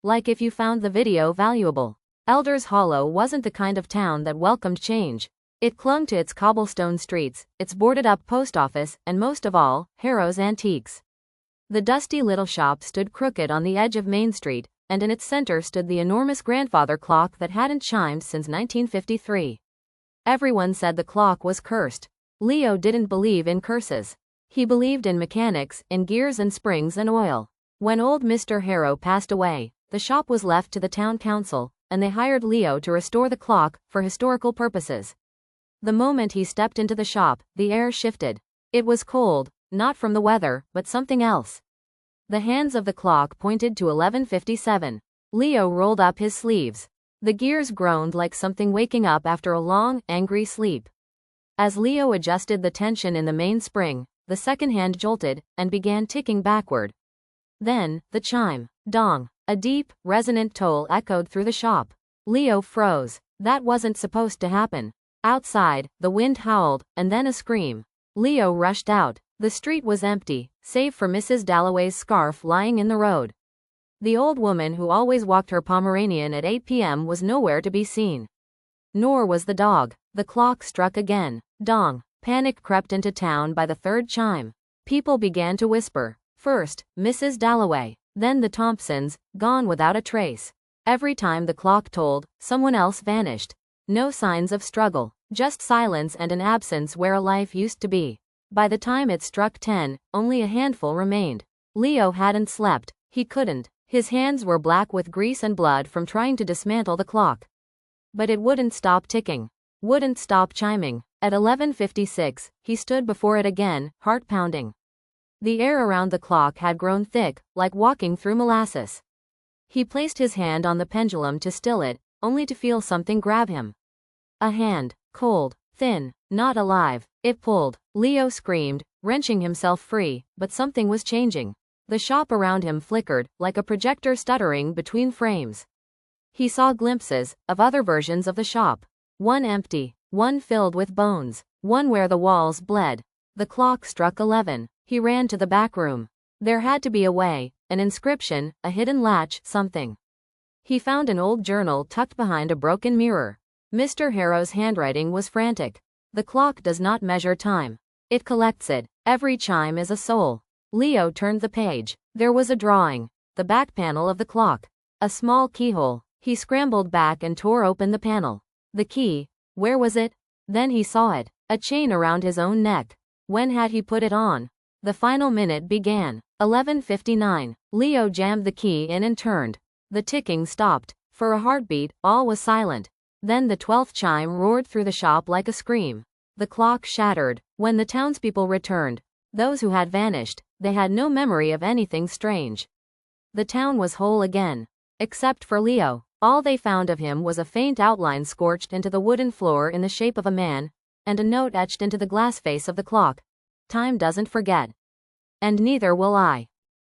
like if you found the video valuable. Elders Hollow wasn't the kind of town that welcomed change. It clung to its cobblestone streets, its boarded-up post office, and most of all, Harrow's antiques. The dusty little shop stood crooked on the edge of Main Street, and in its center stood the enormous grandfather clock that hadn't chimed since 1953. Everyone said the clock was cursed. Leo didn't believe in curses. He believed in mechanics, in gears and springs and oil. When old Mr. Harrow passed away, the shop was left to the town council, and they hired Leo to restore the clock, for historical purposes. The moment he stepped into the shop, the air shifted. It was cold, not from the weather, but something else. The hands of the clock pointed to 11:57. Leo rolled up his sleeves. The gears groaned like something waking up after a long, angry sleep. As Leo adjusted the tension in the main spring, the second hand jolted, and began ticking backward. Then, the chime. Dong. A deep, resonant toll echoed through the shop. Leo froze. That wasn't supposed to happen. Outside, the wind howled, and then a scream. Leo rushed out. The street was empty, save for Mrs. Dalloway's scarf lying in the road. The old woman who always walked her Pomeranian at 8 p.m. was nowhere to be seen. Nor was the dog. The clock struck again. Dong. Panic crept into town by the third chime. People began to whisper. First, Mrs. Dalloway. Then the Thompsons, gone without a trace. Every time the clock tolled, someone else vanished. No signs of struggle, just silence and an absence where a life used to be. By the time it struck 10, only a handful remained. Leo hadn't slept. He couldn't. His hands were black with grease and blood from trying to dismantle the clock. But it wouldn't stop ticking. Wouldn't stop chiming. At 11:56, he stood before it again, heart pounding. The air around the clock had grown thick, like walking through molasses. He placed his hand on the pendulum to still it, only to feel something grab him. A hand. Cold. Thin. Not alive. It pulled. Leo screamed, wrenching himself free, but something was changing. The shop around him flickered, like a projector stuttering between frames. He saw glimpses of other versions of the shop. One empty. One filled with bones. One where the walls bled. The clock struck 11. He ran to the back room. There had to be a way, an inscription, a hidden latch, something. He found an old journal tucked behind a broken mirror. Mr. Harrow's handwriting was frantic. The clock does not measure time. It collects it. Every chime is a soul. Leo turned the page. There was a drawing. The back panel of the clock. A small keyhole. He scrambled back and tore open the panel. The key. Where was it? Then he saw it. A chain around his own neck. When had he put it on? The final minute began. 11:59. Leo jammed the key in and turned. The ticking stopped. For a heartbeat, all was silent. Then the 12th chime roared through the shop like a scream. The clock shattered. When the townspeople returned, those who had vanished, they had no memory of anything strange. The town was whole again. Except for Leo. All they found of him was a faint outline scorched into the wooden floor in the shape of a man, and a note etched into the glass face of the clock. Time doesn't forget. And neither will I.